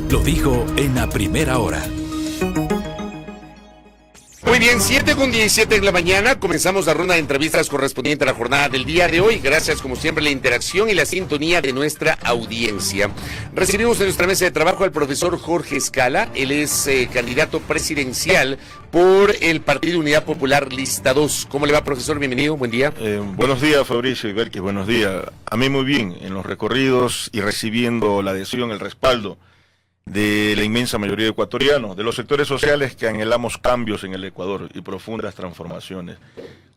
Lo dijo en la primera hora. Muy bien, 7:17 de la mañana, comenzamos la ronda de entrevistas correspondiente a la jornada del día de hoy. Gracias, como siempre, la interacción y la sintonía de nuestra audiencia. Recibimos en nuestra mesa de trabajo al profesor Jorge Escala. Él es candidato presidencial por el Partido Unidad Popular Lista 2. ¿Cómo le va, profesor? Bienvenido, buen día. Buenos días, Fabricio y Belkis, buenos días. A mí muy bien, en los recorridos y recibiendo la adhesión, el respaldo de la inmensa mayoría de ecuatorianos, de los sectores sociales que anhelamos cambios en el Ecuador y profundas transformaciones,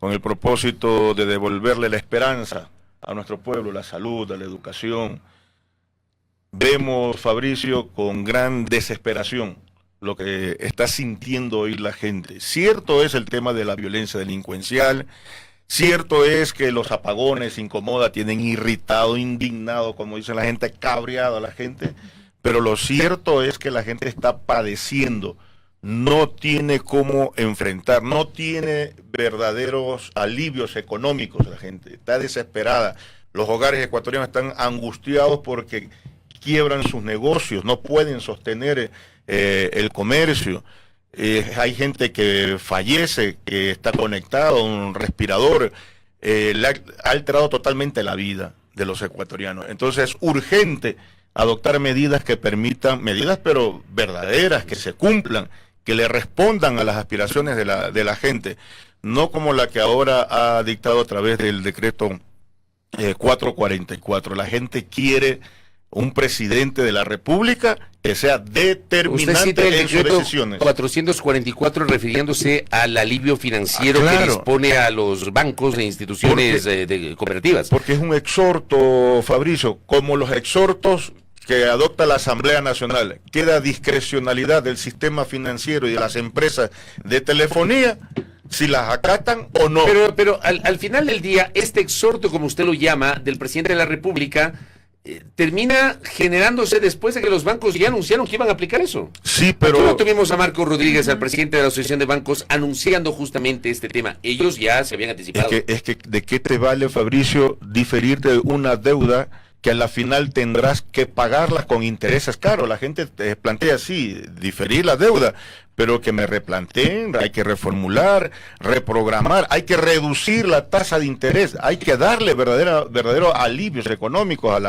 con el propósito de devolverle la esperanza a nuestro pueblo, la salud, a la educación. Vemos, Fabricio, con gran desesperación lo que está sintiendo hoy la gente. Cierto es el tema de la violencia delincuencial, cierto es que los apagones incomoda, tienen irritado, indignado, como dice la gente, cabreado a la gente. Pero lo cierto es que la gente está padeciendo, no tiene cómo enfrentar, no tiene verdaderos alivios económicos la gente, está desesperada. Los hogares ecuatorianos están angustiados porque quiebran sus negocios, no pueden sostener el comercio. Hay gente que fallece, que está conectado a un respirador, le ha alterado totalmente la vida de los ecuatorianos. Entonces es urgente adoptar medidas que permitan, medidas pero verdaderas, que se cumplan, que le respondan a las aspiraciones de la gente, no como la que ahora ha dictado a través del decreto 444. La gente quiere un presidente de la República que sea determinante en sus decisiones. 444 refiriéndose al alivio financiero que dispone a los bancos e instituciones de cooperativas. Porque es un exhorto, Fabricio, como los exhortos que adopta la Asamblea Nacional, queda discrecionalidad del sistema financiero y de las empresas de telefonía, si las acatan o no. Pero al final del día, este exhorto, como usted lo llama, del presidente de la República, termina generándose después de que los bancos ya anunciaron que iban a aplicar eso. Sí, pero no tuvimos a Marco Rodríguez, al presidente de la Asociación de Bancos, anunciando justamente este tema. Ellos ya se habían anticipado. Es que ¿de qué te vale, Fabricio, diferir de una deuda que a la final tendrás que pagarlas con intereses? Claro, la gente te plantea así, diferir la deuda, pero que me replanteen, hay que reformular, reprogramar, hay que reducir la tasa de interés, hay que darle verdaderos alivios económicos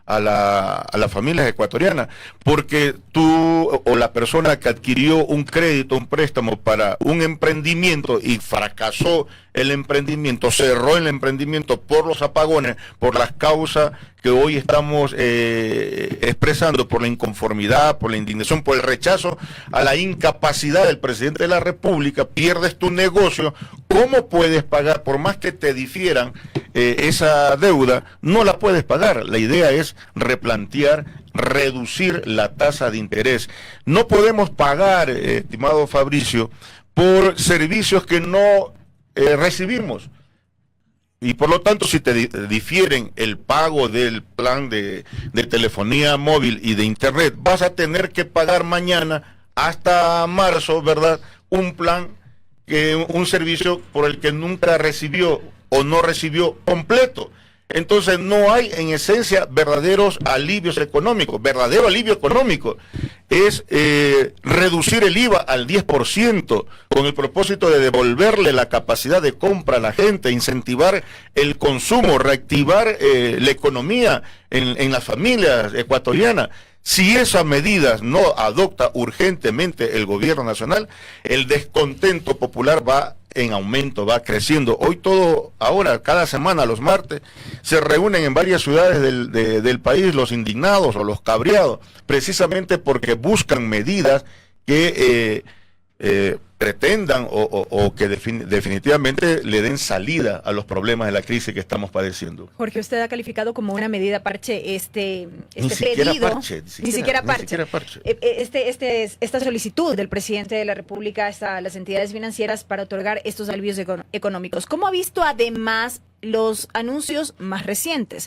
a las familias ecuatorianas, porque tú o la persona que adquirió un crédito, un préstamo para un emprendimiento y fracasó el emprendimiento, cerró el emprendimiento por los apagones, por las causas que hoy estamos expresando, por la inconformidad, por la indignación, por el rechazo a la incapacidad del presidente de la República, pierdes tu negocio. ¿Cómo puedes pagar? Por más que te difieran esa deuda, no la puedes pagar. La idea es replantear, reducir la tasa de interés. No podemos pagar, estimado Fabricio, por servicios que no recibimos. Y por lo tanto, si te difieren el pago del plan de telefonía móvil y de internet, vas a tener que pagar mañana hasta marzo, ¿verdad? Un plan, un servicio por el que nunca recibió o no recibió completo. Entonces no hay en esencia verdaderos alivios económicos. Verdadero alivio económico es reducir el IVA al 10% con el propósito de devolverle la capacidad de compra a la gente, incentivar el consumo, reactivar la economía en las familias ecuatorianas. Si esas medidas no adopta urgentemente el gobierno nacional, el descontento popular va en aumento, va creciendo. Ahora, cada semana, los martes, se reúnen en varias ciudades del país los indignados o los cabreados, precisamente porque buscan medidas que pretendan o que definitivamente le den salida a los problemas de la crisis que estamos padeciendo. Jorge, usted ha calificado como una medida parche este pedido. Ni siquiera parche. Esta solicitud del presidente de la República a las entidades financieras para otorgar estos alivios económicos. ¿Cómo ha visto además los anuncios más recientes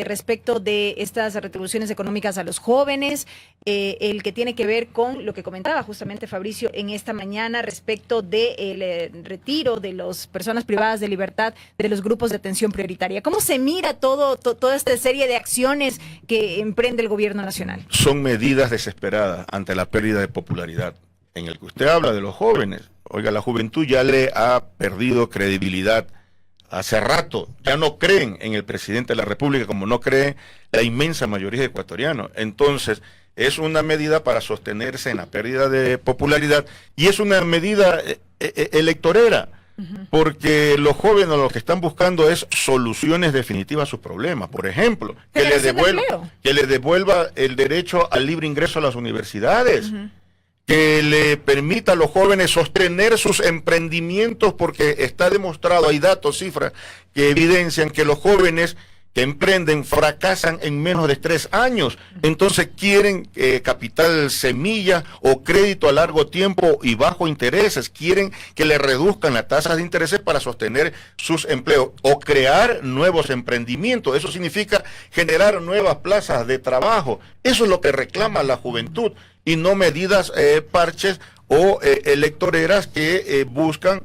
respecto de estas retribuciones económicas a los jóvenes, el que tiene que ver con lo que comentaba justamente Fabricio en esta mañana respecto del retiro de las personas privadas de libertad de los grupos de atención prioritaria. ¿Cómo se mira toda esta serie de acciones que emprende el gobierno nacional? Son medidas desesperadas ante la pérdida de popularidad. En el que usted habla de los jóvenes, oiga, la juventud ya le ha perdido credibilidad hace rato, ya no creen en el presidente de la República como no cree la inmensa mayoría de ecuatorianos. Entonces, es una medida para sostenerse en la pérdida de popularidad y es una medida electorera, porque los jóvenes lo que están buscando es soluciones definitivas a sus problemas. Por ejemplo, que le devuelva el derecho al libre ingreso a las universidades. Que le permita a los jóvenes sostener sus emprendimientos, porque está demostrado, hay datos, cifras, que evidencian que los jóvenes que emprenden fracasan en menos de 3 años. Entonces quieren capital semilla o crédito a largo tiempo y bajo intereses. Quieren que le reduzcan las tasas de intereses para sostener sus empleos o crear nuevos emprendimientos. Eso significa generar nuevas plazas de trabajo. Eso es lo que reclama la juventud y no medidas parches o electoreras que buscan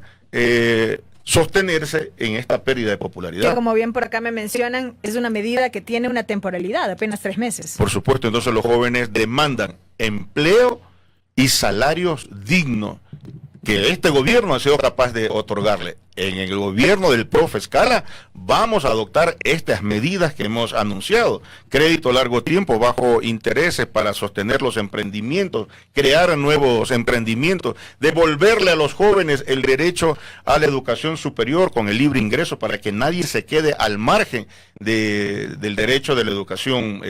sostenerse en esta pérdida de popularidad. Que como bien por acá me mencionan, es una medida que tiene una temporalidad, apenas 3 meses. Por supuesto, entonces los jóvenes demandan empleo y salarios dignos, que este gobierno ha sido capaz de otorgarle. En el gobierno del profe Escala vamos a adoptar estas medidas que hemos anunciado: crédito a largo tiempo, bajo intereses para sostener los emprendimientos, crear nuevos emprendimientos, devolverle a los jóvenes el derecho a la educación superior con el libre ingreso para que nadie se quede al margen del derecho de la educación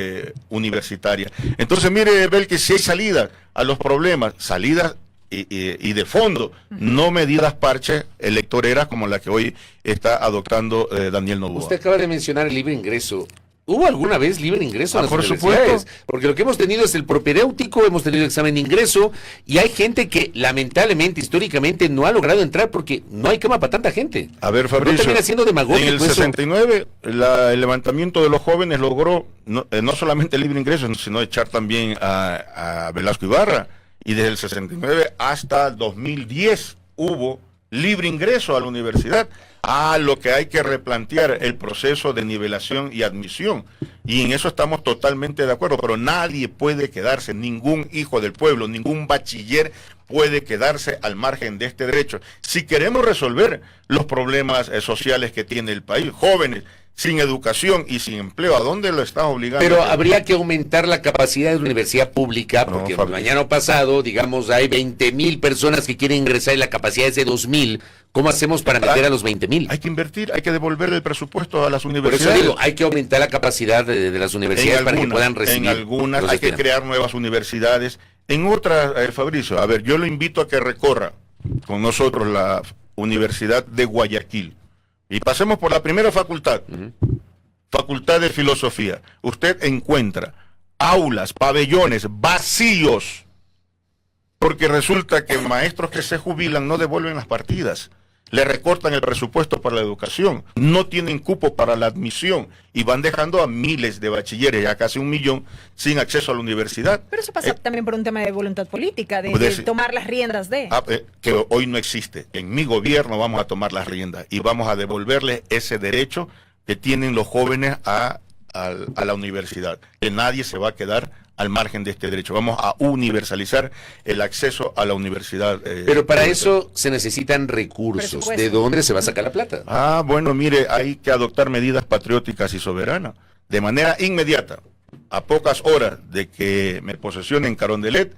universitaria. Entonces, mire, Belkis, si hay salidas a los problemas, salidas y de fondo, no medidas parches electoreras como la que hoy está adoptando Daniel Noboa. Usted acaba de mencionar el libre ingreso. ¿Hubo alguna vez libre ingreso a las por universidades? supuesto. Porque lo que hemos tenido es el propedéutico, hemos tenido examen de ingreso, y hay gente que lamentablemente, históricamente, no ha logrado entrar porque no hay cama para tanta gente. A ver, Fabricio, no termina siendo demagógico en el 69 el levantamiento de los jóvenes logró no solamente el libre ingreso, sino echar también a Velasco Ibarra. Y desde el 69 hasta 2010 hubo libre ingreso a la universidad. Lo que hay que replantear el proceso de nivelación y admisión. Y en eso estamos totalmente de acuerdo, pero nadie puede quedarse, ningún hijo del pueblo, ningún bachiller puede quedarse al margen de este derecho. Si queremos resolver los problemas sociales que tiene el país, jóvenes sin educación y sin empleo, ¿a dónde lo están obligando? Pero habría que aumentar la capacidad de la universidad pública, porque mañana pasado, digamos, hay 20,000 personas que quieren ingresar y la capacidad es de 2,000. ¿Cómo hacemos para meter a los 20,000? Hay que invertir, hay que devolverle el presupuesto a las universidades. Por eso digo, hay que aumentar la capacidad de las universidades para que puedan recibir. En algunas hay que crear nuevas universidades. En otras, Fabricio, a ver, yo lo invito a que recorra con nosotros la Universidad de Guayaquil. Y pasemos por la primera facultad, Facultad de Filosofía. Usted encuentra aulas, pabellones vacíos, porque resulta que maestros que se jubilan no devuelven las partidas, le recortan el presupuesto para la educación, no tienen cupo para la admisión y van dejando a miles de bachilleres, ya casi 1 millón, sin acceso a la universidad. Pero eso pasa también por un tema de voluntad política, de tomar las riendas de... que hoy no existe. En mi gobierno vamos a tomar las riendas y vamos a devolverle ese derecho que tienen los jóvenes a la universidad, que nadie se va a quedar al margen de este derecho. Vamos a universalizar el acceso a la universidad. Pero para eso se necesitan recursos. ¿De dónde se va a sacar la plata? Bueno, mire, hay que adoptar medidas patrióticas y soberanas. De manera inmediata, a pocas horas de que me posesione en Carondelet,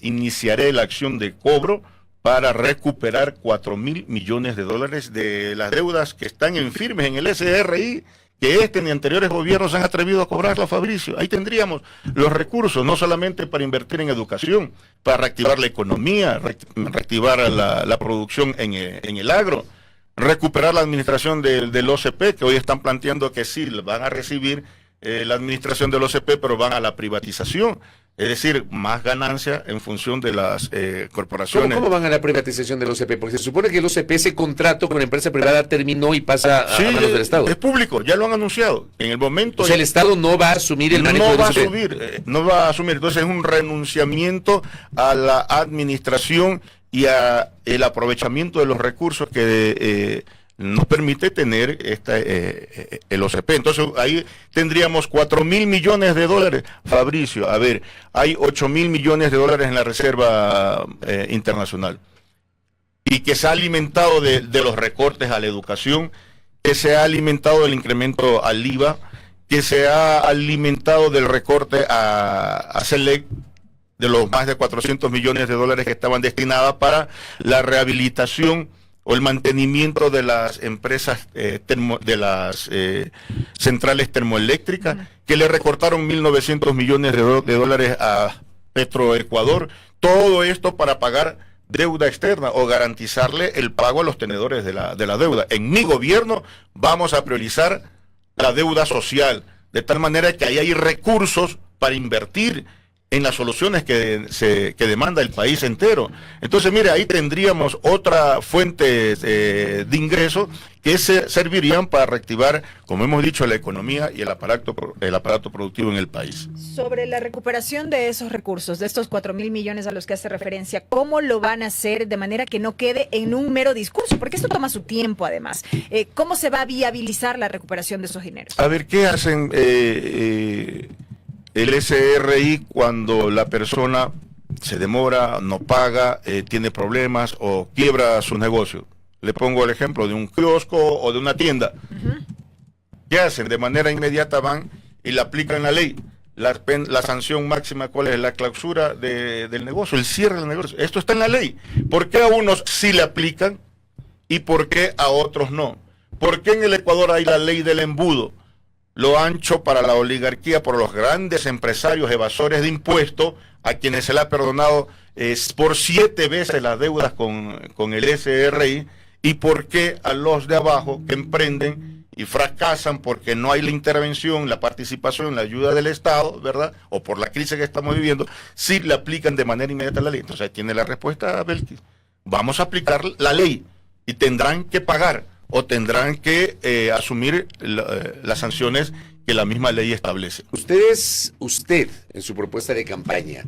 iniciaré la acción de cobro para recuperar 4,000 millones de dólares de las deudas que están en firmes en el SRI, que ni anteriores gobiernos han atrevido a cobrarla, Fabricio. Ahí tendríamos los recursos, no solamente para invertir en educación, para reactivar la economía, reactivar la producción en el agro, recuperar la administración del OCP, que hoy están planteando que sí van a recibir la administración del OCP, pero van a la privatización. Es decir, más ganancia en función de las corporaciones. ¿Cómo van a la privatización del OCP? Porque se supone que el OCP, ese contrato con la empresa privada terminó y pasa a manos del Estado. Es público, ya lo han anunciado. En el momento... O sea, el Estado no va a asumir el manejo del OCP. No va a asumir. Entonces es un renunciamiento a la administración y a el aprovechamiento de los recursos que nos permite tener el OCP. Entonces ahí tendríamos 4.000 millones de dólares. Fabricio, a ver, hay 8.000 millones de dólares en la Reserva Internacional, y que se ha alimentado de los recortes a la educación, que se ha alimentado del incremento al IVA, que se ha alimentado del recorte a CELEC, de los más de 400 millones de dólares que estaban destinados para la rehabilitación o el mantenimiento de las empresas, de las centrales termoeléctricas, que le recortaron 1.900 millones de dólares a Petroecuador. Todo esto para pagar deuda externa o garantizarle el pago a los tenedores de la deuda. En mi gobierno vamos a priorizar la deuda social, de tal manera que ahí hay recursos para invertir en las soluciones que demanda el país entero. Entonces, mire, ahí tendríamos otra fuente de ingresos que servirían para reactivar, como hemos dicho, la economía y el aparato productivo en el país. Sobre la recuperación de esos recursos, de estos 4.000 millones a los que hace referencia, ¿cómo lo van a hacer de manera que no quede en un mero discurso? Porque esto toma su tiempo, además. ¿Cómo se va a viabilizar la recuperación de esos dineros? A ver, ¿qué hacen el SRI cuando la persona se demora, no paga, tiene problemas o quiebra su negocio? Le pongo el ejemplo de un kiosco o de una tienda. ¿Qué hacen? De manera inmediata van y le aplican la ley. La sanción máxima, ¿cuál es? La clausura del negocio, el cierre del negocio. Esto está en la ley. ¿Por qué a unos sí le aplican y por qué a otros no? ¿Por qué en el Ecuador hay la ley del embudo? Lo ancho para la oligarquía, por los grandes empresarios evasores de impuestos, a quienes se le ha perdonado por 7 veces las deudas con el SRI, y por qué a los de abajo que emprenden y fracasan porque no hay la intervención, la participación, la ayuda del Estado, ¿verdad? O por la crisis que estamos viviendo, sí le aplican de manera inmediata la ley. Entonces ahí tiene la respuesta, Belkis. Vamos a aplicar la ley y tendrán que pagar o tendrán que asumir las sanciones que la misma ley establece. Usted, en su propuesta de campaña,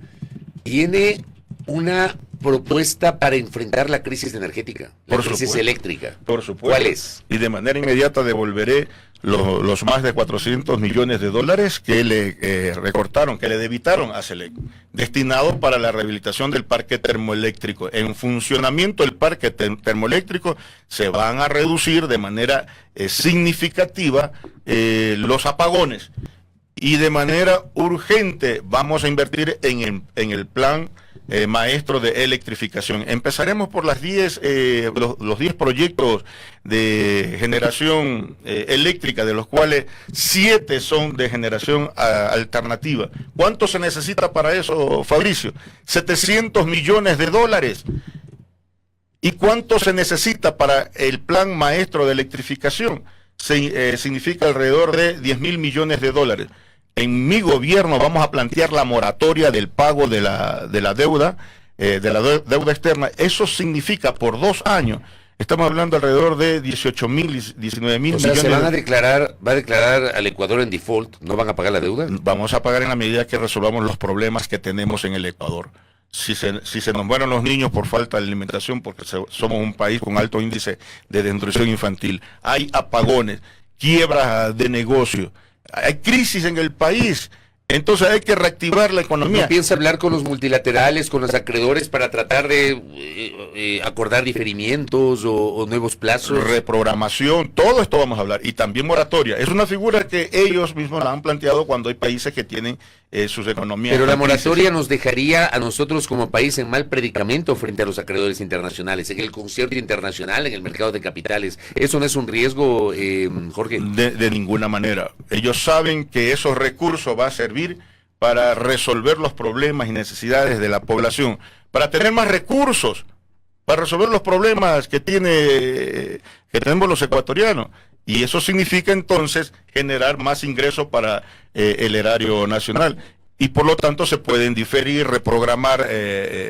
tiene una propuesta para enfrentar la crisis energética, la crisis eléctrica. Por supuesto. ¿Cuál es? Y de manera inmediata devolveré los más de 400 millones de dólares que le recortaron, que le debitaron a CELEC, destinados para la rehabilitación del parque termoeléctrico. En funcionamiento del parque termoeléctrico se van a reducir de manera significativa los apagones, y de manera urgente vamos a invertir en el plan maestro de electrificación. Empezaremos por los 10 proyectos de generación eléctrica, de los cuales 7 son de generación alternativa. ¿Cuánto se necesita para eso, Fabricio? 700 millones de dólares. ¿Y cuánto se necesita para el plan maestro de electrificación? Significa alrededor de 10.000 millones de dólares. En mi gobierno vamos a plantear la moratoria del pago de la deuda externa. Eso significa por 2 años, estamos hablando alrededor de 18.000, 19.000 millones. ¿Se va a declarar al Ecuador en default? ¿No van a pagar la deuda? Vamos a pagar en la medida que resolvamos los problemas que tenemos en el Ecuador. Si se nos mueren los niños por falta de alimentación, porque somos un país con alto índice de desnutrición infantil, hay apagones, quiebras de negocio, hay crisis en el país, entonces hay que reactivar la economía. ¿No piensa hablar con los multilaterales, con los acreedores, para tratar de acordar diferimientos o nuevos plazos? Reprogramación, todo esto vamos a hablar, y también moratoria. Es una figura que ellos mismos la han planteado cuando hay países que tienen sus economías. Pero la moratoria nos dejaría a nosotros como país en mal predicamento frente a los acreedores internacionales, en el concierto internacional, en el mercado de capitales. ¿Eso no es un riesgo, Jorge? De ninguna manera. Ellos saben que esos recursos va a servir para resolver los problemas y necesidades de la población, para tener más recursos, para resolver los problemas que tenemos los ecuatorianos. Y eso significa entonces generar más ingresos para el erario nacional. Y por lo tanto se pueden diferir, reprogramar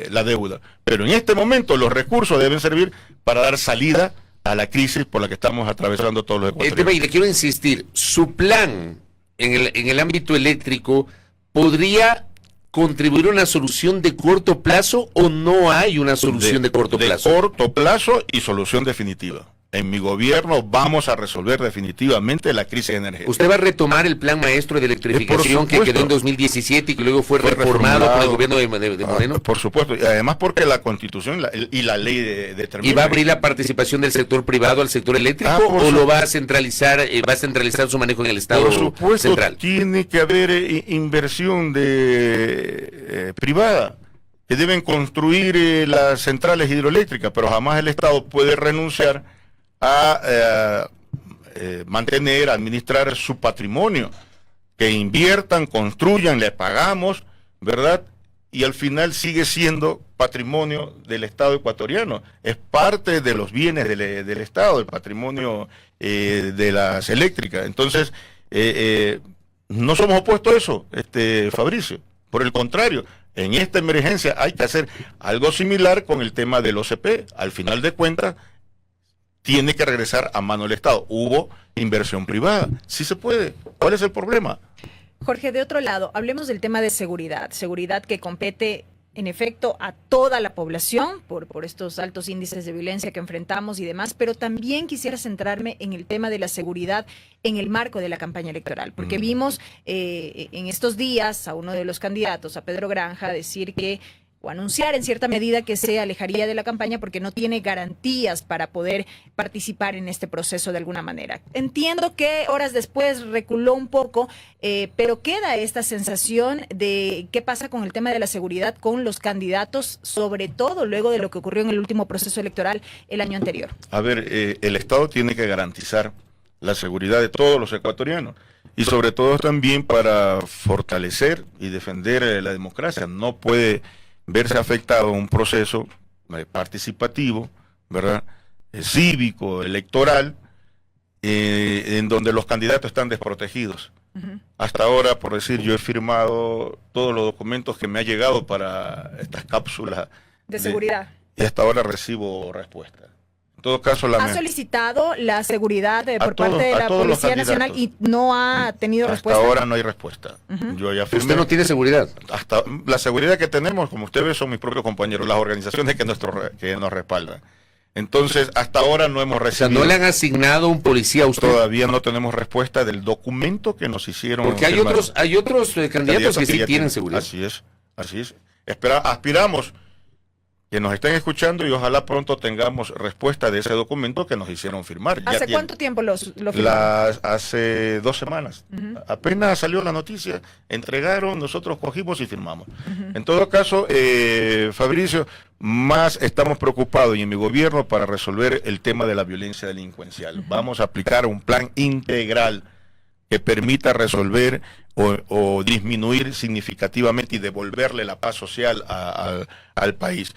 la deuda. Pero en este momento los recursos deben servir para dar salida a la crisis por la que estamos atravesando todos los ecuatorianos. Y le quiero insistir, su plan en el ámbito eléctrico podría contribuir a una solución de corto plazo, o no hay una solución de corto plazo. De corto plazo y solución definitiva. En mi gobierno vamos a resolver definitivamente la crisis energética. ¿Usted va a retomar el plan maestro de electrificación que quedó en 2017 y que luego fue reformado por el gobierno de Moreno? Por supuesto, y además porque la Constitución y la ley determina. ¿Y va a abrir la participación del sector privado al sector eléctrico o lo va a centralizar su manejo en el Estado por supuesto, central? Tiene que haber inversión privada, que deben construir las centrales hidroeléctricas, pero jamás el Estado puede renunciar a mantener, administrar su patrimonio, que inviertan, construyan, le pagamos, ¿verdad? Y al final sigue siendo patrimonio del Estado ecuatoriano, es parte de los bienes del Estado, el patrimonio de las eléctricas. Entonces, no somos opuestos a eso, Fabricio, por el contrario, en esta emergencia hay que hacer algo similar con el tema del OCP. Al final de cuentas, tiene que regresar a mano del Estado. Hubo inversión privada. Sí se puede. ¿Cuál es el problema? Jorge, de otro lado, hablemos del tema de seguridad. Seguridad que compete, en efecto, a toda la población por estos altos índices de violencia que enfrentamos y demás, pero también quisiera centrarme en el tema de la seguridad en el marco de la campaña electoral, porque vimos en estos días a uno de los candidatos, a Pedro Granja, decir que o anunciar en cierta medida que se alejaría de la campaña porque no tiene garantías para poder participar en este proceso de alguna manera. Entiendo que horas después reculó un poco, pero queda esta sensación de qué pasa con el tema de la seguridad con los candidatos, sobre todo luego de lo que ocurrió en el último proceso electoral el año anterior. A ver, el Estado tiene que garantizar la seguridad de todos los ecuatorianos y sobre todo también para fortalecer y defender la democracia. No puede verse afectado un proceso participativo, ¿verdad? Cívico, electoral, en donde los candidatos están desprotegidos. Hasta ahora, por decir, yo he firmado todos los documentos que me ha llegado para estas cápsulas de seguridad. Y hasta ahora recibo respuesta. En todo caso, ¿ha solicitado la seguridad por parte de la Policía Nacional y no ha tenido respuesta? Hasta ahora no hay respuesta. Yo ya firmé. ¿Usted no tiene seguridad? Hasta la seguridad que tenemos, como usted ve, son mis propios compañeros, las organizaciones que nos respaldan. Entonces, hasta ahora no hemos recibido. O sea, ¿no le han asignado un policía a usted? Todavía no tenemos respuesta del documento que nos hicieron. Porque hay otros candidatos que sí tienen seguridad. Así es. Aspiramos que nos estén escuchando y ojalá pronto tengamos respuesta de ese documento que nos hicieron firmar. ¿Hace cuánto tiempo lo firmaron? Hace 2 semanas. Apenas salió la noticia, entregaron, nosotros cogimos y firmamos. En todo caso, Fabricio, más estamos preocupados y en mi gobierno para resolver el tema de la violencia delincuencial. Vamos a aplicar un plan integral que permita resolver o disminuir significativamente y devolverle la paz social al país.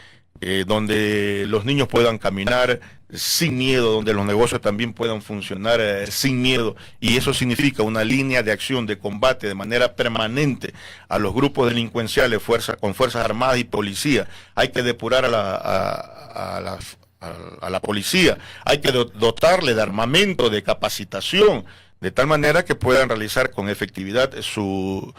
Donde los niños puedan caminar sin miedo, donde los negocios también puedan funcionar sin miedo, y eso significa una línea de acción, de combate de manera permanente a los grupos delincuenciales con fuerzas armadas y policía. Hay que depurar a la policía, hay que dotarle de armamento, de capacitación, de tal manera que puedan realizar con efectividad su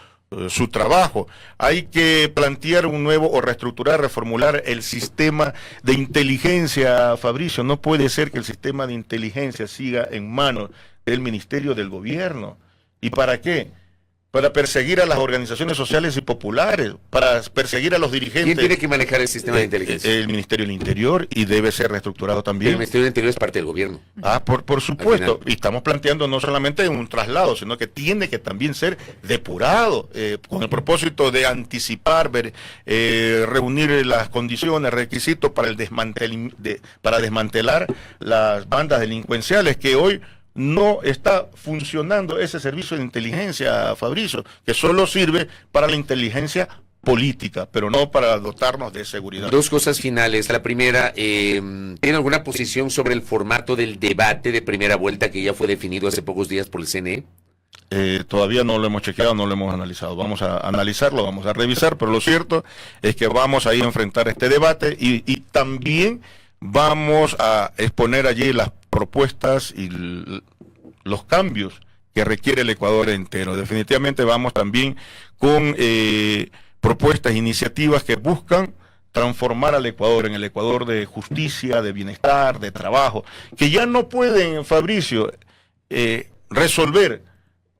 trabajo. Hay que plantear un nuevo o reestructurar, reformular el sistema de inteligencia, Fabricio. No puede ser que el sistema de inteligencia siga en manos del Ministerio del Gobierno. ¿Y para qué? Para perseguir a las organizaciones sociales y populares, para perseguir a los dirigentes. ¿Quién tiene que manejar el sistema de inteligencia? El Ministerio del Interior, y debe ser reestructurado también. El Ministerio del Interior es parte del gobierno. Por supuesto, y estamos planteando no solamente un traslado, sino que tiene que también ser depurado, con el propósito de anticipar, reunir las condiciones, requisitos para para desmantelar las bandas delincuenciales que hoy no está funcionando ese servicio de inteligencia, Fabricio, que solo sirve para la inteligencia política, pero no para dotarnos de seguridad. Dos cosas finales. La primera, ¿tiene alguna posición sobre el formato del debate de primera vuelta que ya fue definido hace pocos días por el CNE? Todavía no lo hemos chequeado, no lo hemos analizado. Vamos a analizarlo, vamos a revisar, pero lo cierto es que vamos a ir a enfrentar este debate y también vamos a exponer allí las propuestas y los cambios que requiere el Ecuador entero. Definitivamente vamos también con propuestas, iniciativas que buscan transformar al Ecuador en el Ecuador de justicia, de bienestar, de trabajo, que ya no pueden, Fabricio, resolver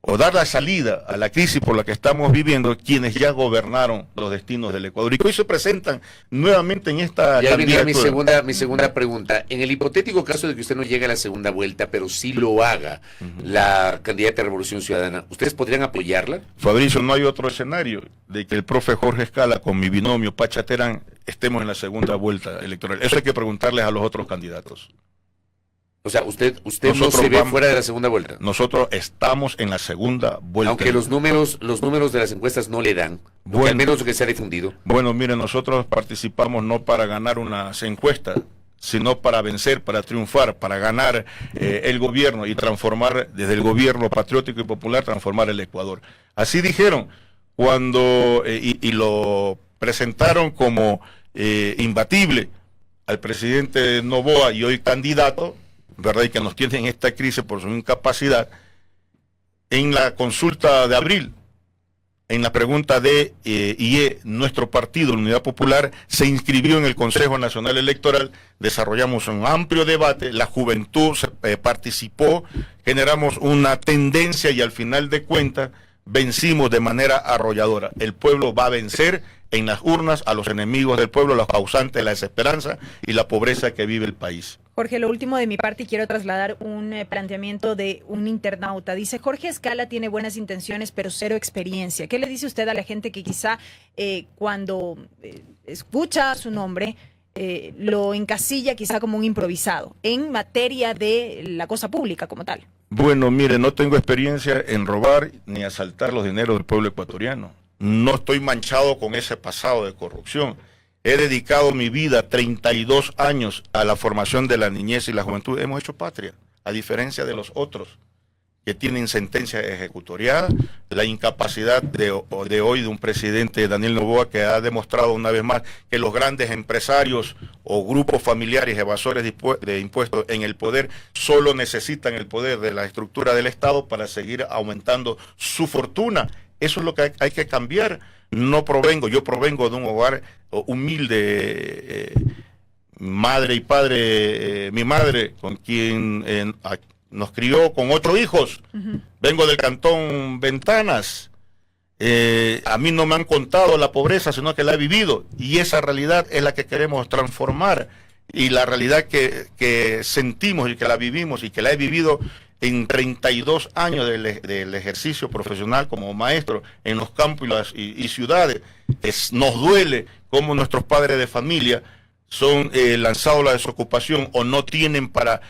o dar la salida a la crisis por la que estamos viviendo quienes ya gobernaron los destinos del Ecuador y que hoy se presentan nuevamente en esta ya venía candidatura. mi segunda pregunta. En el hipotético caso de que usted no llegue a la segunda vuelta, pero sí lo haga la candidata de Revolución Ciudadana, ¿ustedes podrían apoyarla? Fabricio, no hay otro escenario de que el profe Jorge Escala con mi binomio Pacha Terán estemos en la segunda vuelta electoral. Eso hay que preguntarles a los otros candidatos. O sea, usted no se ve fuera de la segunda vuelta. Nosotros estamos en la segunda vuelta. Aunque los números de las encuestas no le dan, bueno, al menos lo que se ha difundido. Bueno, mire, nosotros participamos no para ganar unas encuestas, sino para vencer, para triunfar, para ganar el gobierno y transformar desde el gobierno patriótico y popular, transformar el Ecuador. Así dijeron cuando, y lo presentaron como imbatible al presidente Noboa y hoy candidato, ¿verdad? Y que nos tienen en esta crisis por su incapacidad, en la consulta de abril, en la pregunta de IE, nuestro partido, la Unidad Popular, se inscribió en el Consejo Nacional Electoral, desarrollamos un amplio debate, la juventud participó, generamos una tendencia y al final de cuentas vencimos de manera arrolladora. El pueblo va a vencer en las urnas a los enemigos del pueblo, los causantes de la desesperanza y la pobreza que vive el país. Jorge, lo último de mi parte, quiero trasladar un planteamiento de un internauta. Dice, Jorge Escala tiene buenas intenciones, pero cero experiencia. ¿Qué le dice usted a la gente que quizá cuando escucha su nombre lo encasilla quizá como un improvisado en materia de la cosa pública como tal? Bueno, mire, no tengo experiencia en robar ni asaltar los dineros del pueblo ecuatoriano. No estoy manchado con ese pasado de corrupción. He dedicado mi vida, 32 años, a la formación de la niñez y la juventud. Hemos hecho patria, a diferencia de los otros que tienen sentencia ejecutoriada, la incapacidad de hoy de un presidente, Daniel Noboa, que ha demostrado una vez más que los grandes empresarios o grupos familiares evasores de impuestos en el poder solo necesitan el poder de la estructura del Estado para seguir aumentando su fortuna. Eso es lo que hay que cambiar. Yo provengo de un hogar humilde, madre y padre, mi madre, con quien nos crió con 8 hijos. Vengo del cantón Ventanas. A mí no me han contado la pobreza, sino que la he vivido. Y esa realidad es la que queremos transformar. Y la realidad que sentimos y que la vivimos y que la he vivido en 32 años del ejercicio profesional como maestro en los campos y ciudades. Nos duele cómo nuestros padres de familia son lanzados a la desocupación o no tienen para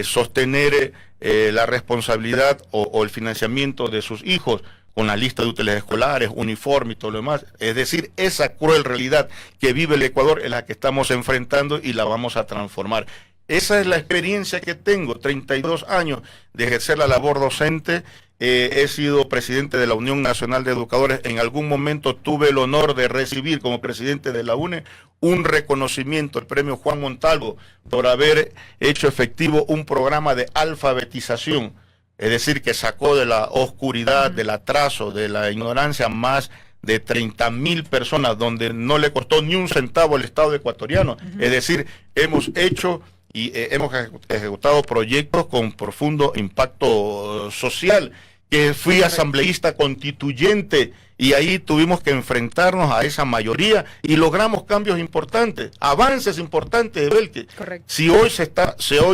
sostener la responsabilidad o el financiamiento de sus hijos con la lista de útiles escolares, uniforme y todo lo demás. Es decir, esa cruel realidad que vive el Ecuador es la que estamos enfrentando y la vamos a transformar. Esa es la experiencia que tengo, 32 años de ejercer la labor docente. He sido presidente de la Unión Nacional de Educadores. En algún momento tuve el honor de recibir como presidente de la UNE un reconocimiento, el premio Juan Montalvo, por haber hecho efectivo un programa de alfabetización. Es decir, que sacó de la oscuridad, del atraso, de la ignorancia más de 30.000 personas, donde no le costó ni un centavo al Estado ecuatoriano. Es decir, hemos hecho y hemos ejecutado proyectos con profundo impacto social, que fui asambleísta constituyente y ahí tuvimos que enfrentarnos a esa mayoría y logramos cambios importantes, avances importantes, Belke. Correcto. Si hoy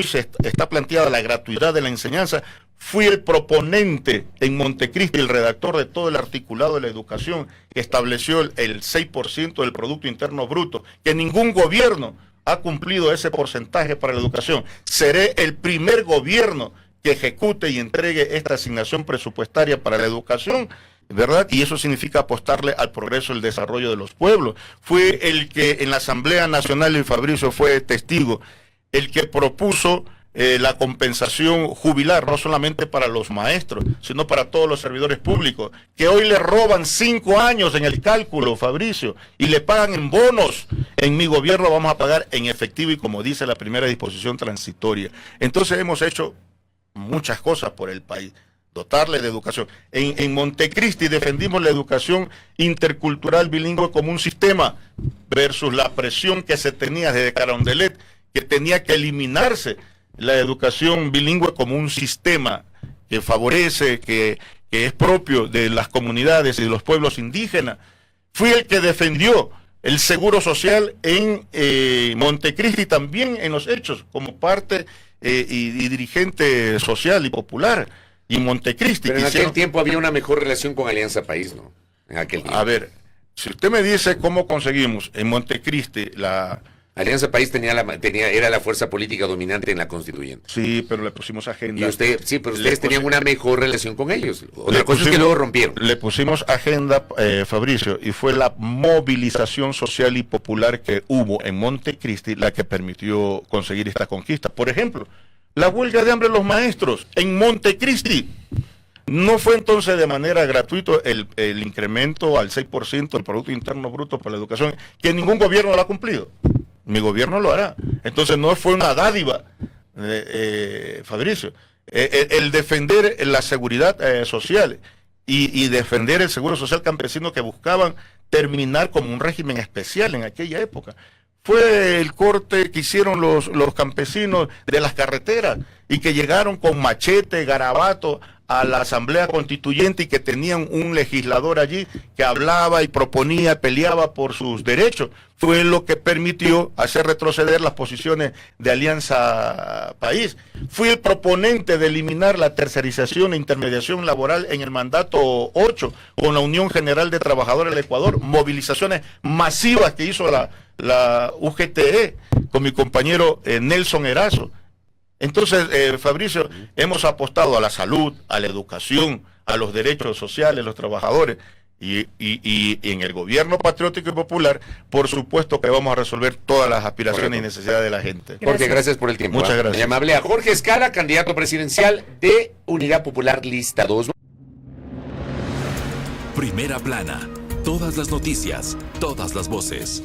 se está planteada la gratuidad de la enseñanza, fui el proponente en Montecristi, el redactor de todo el articulado de la educación, que estableció el 6% del Producto Interno Bruto, que ningún gobierno ha cumplido ese porcentaje para la educación. Seré el primer gobierno que ejecute y entregue esta asignación presupuestaria para la educación ¿verdad? Y eso significa apostarle al progreso y el desarrollo de los pueblos. Fue el que en la Asamblea Nacional, y Fabricio fue testigo, el que propuso la compensación jubilar, no solamente para los maestros, sino para todos los servidores públicos, que hoy le roban 5 años en el cálculo, Fabricio, y le pagan en bonos. En mi gobierno vamos a pagar en efectivo y como dice la primera disposición transitoria. Entonces hemos hecho muchas cosas por el país. Dotarle de educación. En Montecristi defendimos la educación intercultural bilingüe como un sistema versus la presión que se tenía desde Carondelet, que tenía que eliminarse la educación bilingüe como un sistema que favorece, que es propio de las comunidades y de los pueblos indígenas. Fui el que defendió el seguro social en Montecristi, también en los hechos, como parte y dirigente social y popular. Y Montecristi. Pero en aquel tiempo había una mejor relación con Alianza País, ¿no? En aquel tiempo. A ver, si usted me dice cómo conseguimos en Montecristi la... Alianza País era la fuerza política dominante en la constituyente. Sí, pero le pusimos agenda. Y usted, sí, pero ustedes tenían una mejor relación con ellos. Otra cosa es que luego rompieron. Le pusimos agenda, Fabricio, y fue la movilización social y popular que hubo en Montecristi la que permitió conseguir esta conquista. Por ejemplo, la huelga de hambre de los maestros en Montecristi. No fue entonces de manera gratuita el incremento al 6% del Producto Interno Bruto para la educación, que ningún gobierno lo ha cumplido. Mi gobierno lo hará. Entonces no fue una dádiva, Fabricio. El defender la seguridad social y defender el seguro social campesino que buscaban terminar como un régimen especial en aquella época. Fue el corte que hicieron los campesinos de las carreteras y que llegaron con machete, garabato a la Asamblea Constituyente y que tenían un legislador allí que hablaba y proponía, peleaba por sus derechos. Fue lo que permitió hacer retroceder las posiciones de Alianza País. Fui el proponente de eliminar la tercerización e intermediación laboral en el mandato 8 con la Unión General de Trabajadores del Ecuador, movilizaciones masivas que hizo la UGTE con mi compañero Nelson Erazo. Entonces, Fabricio, hemos apostado a la salud, a la educación, a los derechos sociales, los trabajadores, y en el gobierno patriótico y popular, por supuesto que vamos a resolver todas las aspiraciones y necesidades de la gente. Jorge, gracias por el tiempo. Muchas gracias. Muy amable a Jorge Escala, candidato presidencial de Unidad Popular Lista 2. Primera plana. Todas las noticias, todas las voces.